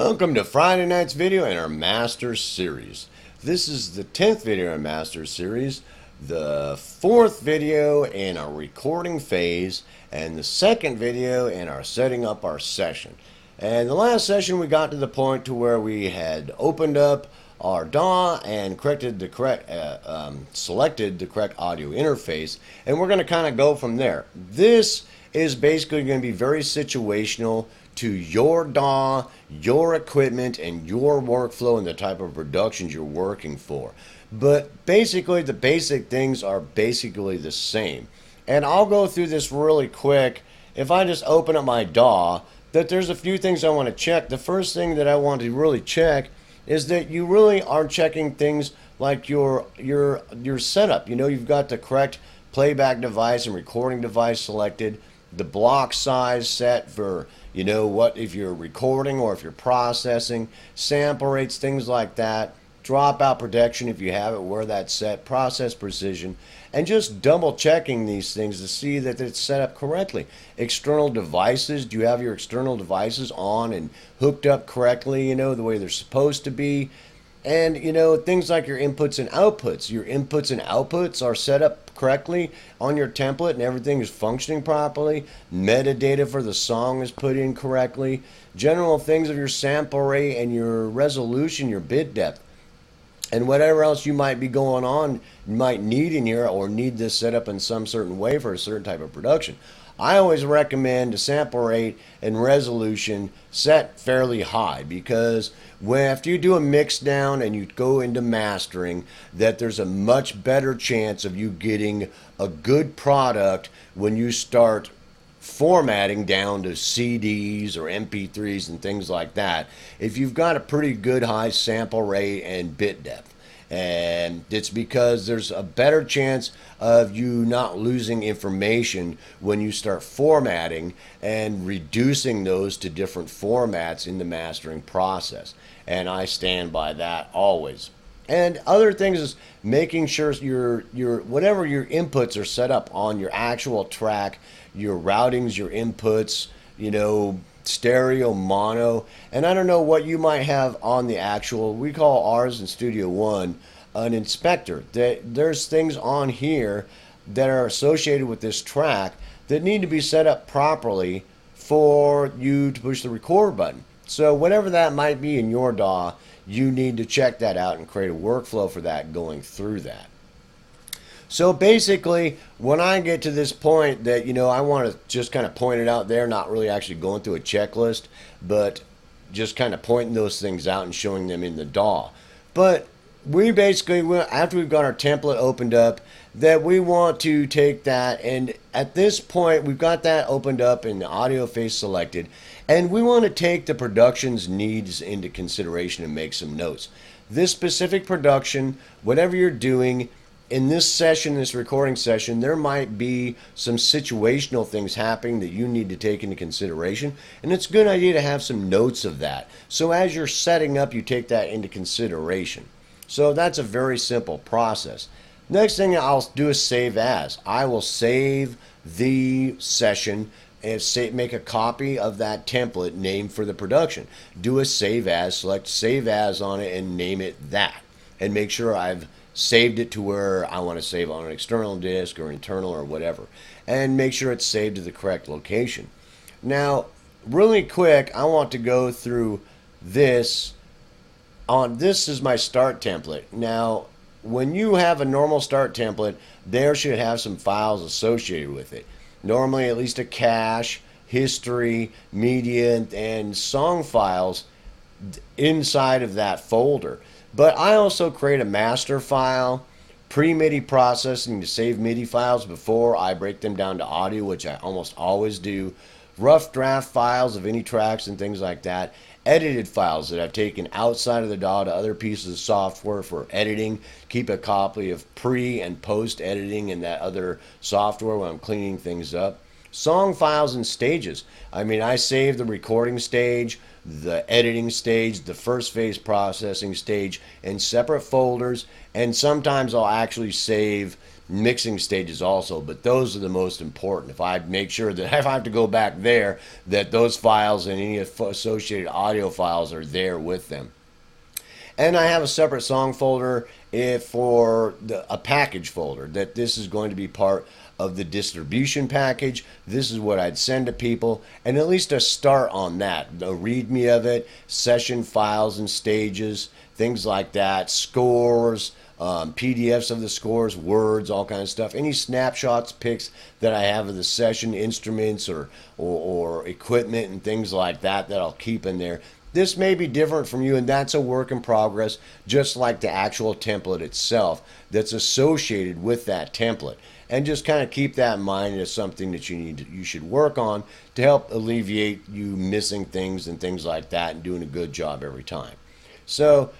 Welcome to Friday night's video in our Masters series. This is the 10th video in our Masters series, the 4th video in our recording phase, and the 2nd video in our setting up our session. And the last session we got to the point to where we had opened up our DAW and selected the correct audio interface, and we're going to kind of go from there. This is basically going to be very situational to your DAW, your equipment, and your workflow and the type of productions you're working for. But basically, the basic things are basically the same. And I'll go through this really quick. If I just open up my DAW, that there's a few things I want to check. The first thing that I want to really check is that you really are checking things like your setup. You know, you've got the correct playback device and recording device selected, the block size set for, you know, what if you're recording or if you're processing, sample rates, things like that, dropout protection if you have it where that's set, process precision, and just double checking these things to see that it's set up correctly. External devices, do you have your external devices on and hooked up correctly, you know, the way they're supposed to be? And, you know, things like your inputs and outputs. Your inputs and outputs are set up correctly on your template and everything is functioning properly. Metadata for the song is put in correctly. General things of your sample rate and your resolution, your bit depth, and whatever else you might be going on, you might need in here or need this set up in some certain way for a certain type of production. I always recommend the sample rate and resolution set fairly high, because after you do a mix down and you go into mastering, that there's a much better chance of you getting a good product when you start formatting down to CDs or MP3s and things like that, if you've got a pretty good high sample rate and bit depth. And it's because there's a better chance of you not losing information when you start formatting and reducing those to different formats in the mastering process. And I stand by that always. And other things is making sure your whatever your inputs are set up on your actual track, your routings, your inputs, you know, stereo, mono, and I don't know what you might have on the actual, we call ours in Studio One an inspector. There's things on here that are associated with this track that need to be set up properly for you to push the record button. So whatever that might be in your DAW, you need to check that out and create a workflow for that going through that. So basically, when I get to this point that, you know, I want to just kind of point it out there, not really actually going through a checklist, but just kind of pointing those things out and showing them in the DAW. But we basically, after we've got our template opened up, that we want to take that, and at this point, we've got that opened up and the audio phase selected, and we want to take the production's needs into consideration and make some notes. This specific production, whatever you're doing, in this session, this recording session, there might be some situational things happening that you need to take into consideration, and it's a good idea to have some notes of that. So as you're setting up, you take that into consideration. So that's a very simple process. Next thing I'll do is save as. I will save the session and make a copy of that template name for the production. Do a save as, select save as on it and name it that. And make sure I've saved it to where I want to save on an external disk or internal or whatever, and make sure it's saved to the correct location. Now, really quick, I want to go through this. This is my start template. Now, when you have a normal start template, there should have some files associated with it. Normally, at least a cache, history, media, and song files inside of that folder. But I also create a master file, pre-MIDI processing to save MIDI files before I break them down to audio, which I almost always do, rough draft files of any tracks and things like that, edited files that I've taken outside of the DAW to other pieces of software for editing, keep a copy of pre and post editing in that other software when I'm cleaning things up. Song files and stages. I mean, I save the recording stage, the editing stage, the first phase processing stage in separate folders, and sometimes I'll actually save mixing stages also, but those are the most important. If I make sure that if I have to go back there, that those files and any associated audio files are there with them. And I have a separate song folder for a package folder, that this is going to be part of the distribution package. This is what I'd send to people, and at least a start on that. The readme of it, session files and stages, things like that, scores, PDFs of the scores, words, all kinds of stuff. Any snapshots, pics that I have of the session, instruments or equipment and things like that I'll keep in there. This may be different from you, and that's a work in progress, just like the actual template itself that's associated with that template. And just kind of keep that in mind as something that you should work on to help alleviate you missing things and things like that, and doing a good job every time. So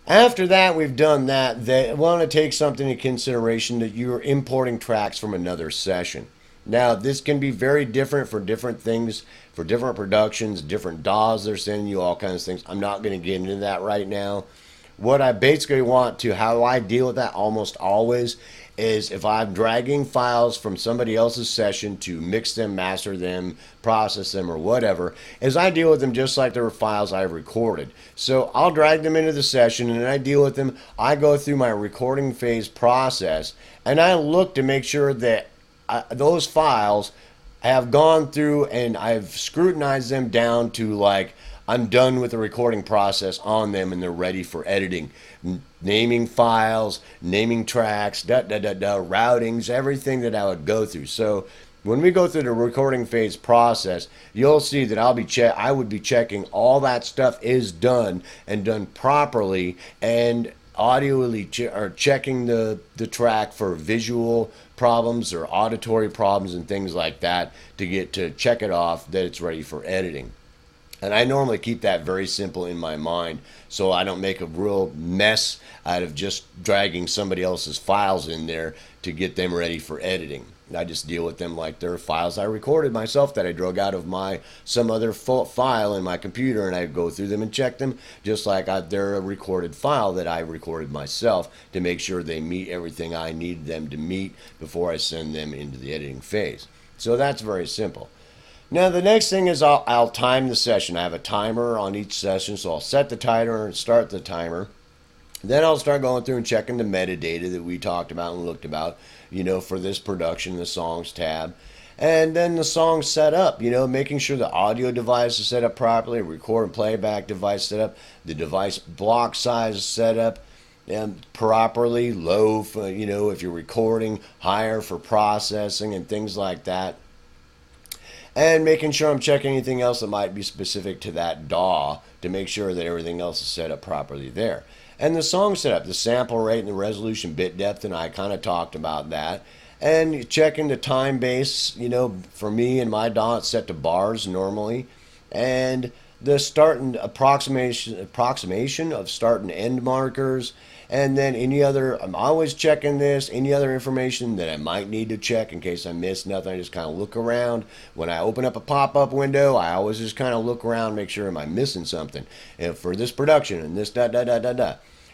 after that, we've done that. They want to take something into consideration, that you're importing tracks from another session. Now, this can be very different for different things, for different productions, different DAWs they're sending you, all kinds of things. I'm not going to get into that right now. What I basically want to, how I deal with that almost always, is if I'm dragging files from somebody else's session to mix them, master them, process them, or whatever, is I deal with them just like they were files I've recorded. So I'll drag them into the session, and I deal with them. I go through my recording phase process, and I look to make sure that those files have gone through and I've scrutinized them down to, like, I'm done with the recording process on them and they're ready for editing. Naming files, naming tracks, routings, everything that I would go through. So when we go through the recording phase process, you'll see that I would be checking all that stuff is done and done properly, and checking the track for visual problems or auditory problems and things like that, to check it off that it's ready for editing. And I normally keep that very simple in my mind, so I don't make a real mess out of just dragging somebody else's files in there to get them ready for editing. I just deal with them like they're files I recorded myself that I drug out of some other file in my computer, and I go through them and check them just like they're a recorded file that I recorded myself, to make sure they meet everything I need them to meet before I send them into the editing phase. So that's very simple. Now the next thing is I'll time the session. I have a timer on each session, so I'll set the timer and start the timer. Then I'll start going through and checking the metadata that we talked about and looked about, for this production, the songs tab. And then the song set up, making sure the audio device is set up properly, record and playback device set up, the device block size is set up properly, low for, if you're recording, higher for processing and things like that. And making sure I'm checking anything else that might be specific to that DAW to make sure that everything else is set up properly there. And the song setup, the sample rate and the resolution bit depth, and I kind of talked about that. And checking the time base, for me and my DAW, it's set to bars normally. And the start and approximation of start and end markers. And then I'm always checking this, any other information that I might need to check in case I miss nothing. I just kind of look around. When I open up a pop-up window, I always just kind of look around, make sure am I missing something. And for this production and this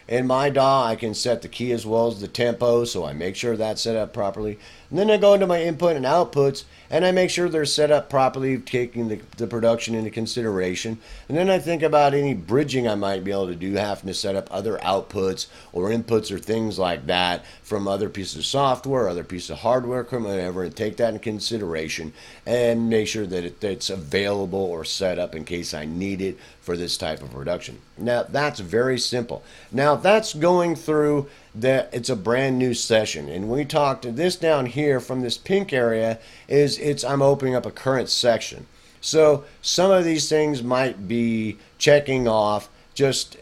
In my DAW, I can set the key as well as the tempo, so I make sure that's set up properly. And then I go into my input and outputs, and I make sure they're set up properly, taking the production into consideration. And then I think about any bridging I might be able to do, having to set up other outputs or inputs or things like that from other pieces of software, other pieces of hardware, whatever, and take that into consideration and make sure that it's available or set up in case I need it for this type of production. Now, that's very simple. Now, that's going through it's a brand new session, and we talked this down here from this pink area I'm opening up a current section. So some of these things might be checking off just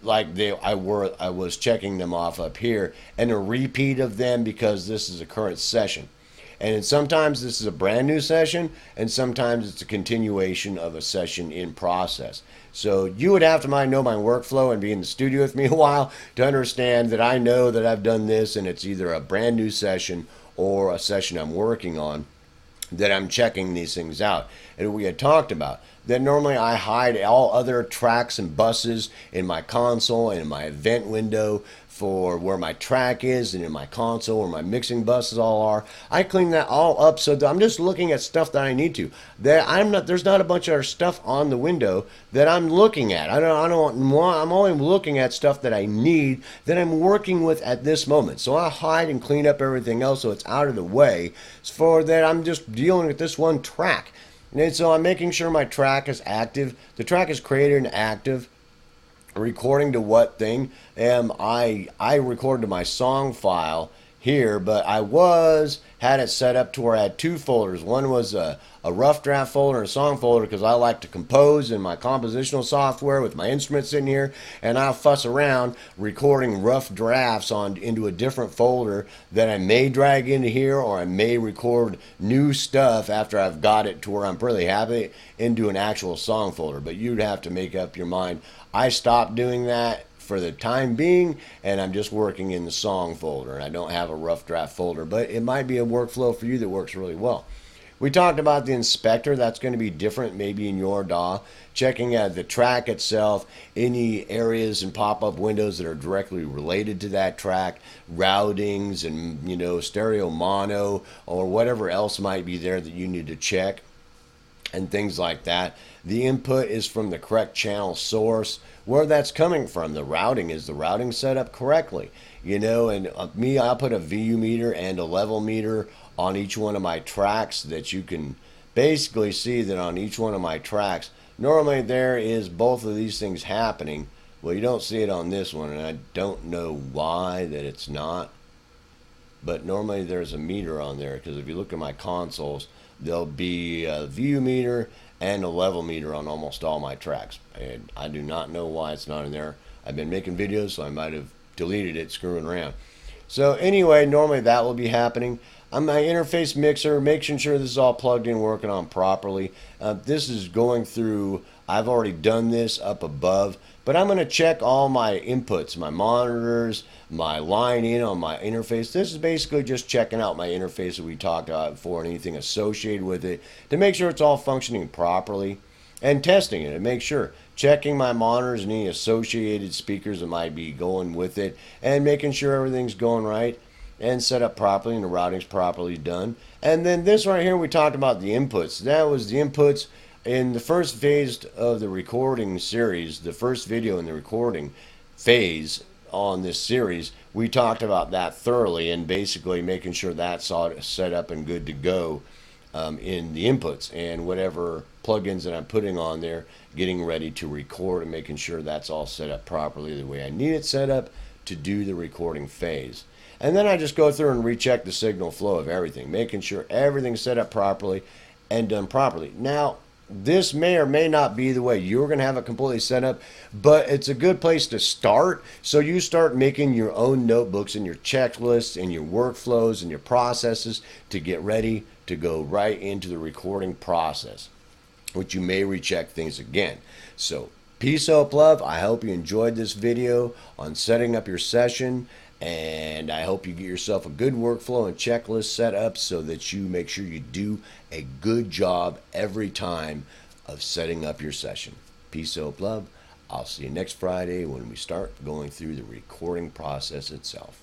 like I was checking them off up here, and a repeat of them because this is a current session. And sometimes this is a brand new session, and sometimes it's a continuation of a session in process. So you would have to know my workflow and be in the studio with me a while to understand that I know that I've done this and it's either a brand new session or a session I'm working on. that I'm checking these things out. And we had talked about that normally I hide all other tracks and buses in my console and in my event window for where my track is, and in my console where my mixing buses all are. I clean that all up so that I'm just looking at stuff that I need to. That I'm not there's not a bunch of stuff on the window that I'm looking at. I'm only looking at stuff that I need, that I'm working with at this moment. So I hide and clean up everything else so it's out of the way, for that I'm just dealing with this one track. And so I'm making sure my track is active. The track is created and active. Recording to what thing? I recorded to my song file here, but I had it set up to where I had two folders. One was a rough draft folder and a song folder, because I like to compose in my compositional software with my instruments in here, and I'll fuss around recording rough drafts into a different folder that I may drag into here, or I may record new stuff after I've got it to where I'm pretty happy into an actual song folder. But you'd have to make up your mind. I stopped doing that for the time being, and I'm just working in the song folder, and I don't have a rough draft folder, but it might be a workflow for you that works really well. We talked about the inspector. That's going to be different maybe in your DAW, checking out the track itself, any areas and pop-up windows that are directly related to that track, routings and stereo mono or whatever else might be there that you need to check, and things like that. The input is from the correct channel source, where that's coming from. The routing, is the routing set up correctly? And I'll put a VU meter and a level meter on each one of my tracks, that you can basically see that on each one of my tracks, normally there is both of these things happening. Well, you don't see it on this one, and I don't know why that it's not, but normally there's a meter on there, because if you look at my consoles, there'll be a VU meter and a level meter on almost all my tracks, and I do not know why it's not in there. I've been making videos, so I might have deleted it screwing around. So anyway, normally that will be happening. On my interface mixer, making sure this is all plugged in, working on properly. This is going through, I've already done this up above, but I'm going to check all my inputs, my monitors, my line in on my interface. This is basically just checking out my interface that we talked about before, and anything associated with it, to make sure it's all functioning properly, and testing it and make sure. Checking my monitors and any associated speakers that might be going with it, and making sure everything's going right and set up properly and the routing's properly done. And then this right here, we talked about the inputs. That was the inputs in the first phase of the recording series, the first video in the recording phase on this series. We talked about that thoroughly, and basically making sure that's all set up and good to go in the inputs, and whatever plugins that I'm putting on there, getting ready to record and making sure that's all set up properly the way I need it set up to do the recording phase. And then I just go through and recheck the signal flow of everything, making sure everything's set up properly and done properly. Now, this may or may not be the way you're going to have it completely set up, but it's a good place to start. So you start making your own notebooks and your checklists and your workflows and your processes to get ready to go right into the recording process, which you may recheck things again. So peace, hope, love. I hope you enjoyed this video on setting up your session, and I hope you get yourself a good workflow and checklist set up so that you make sure you do a good job every time of setting up your session. Peace, hope, love. I'll see you next Friday when we start going through the recording process itself.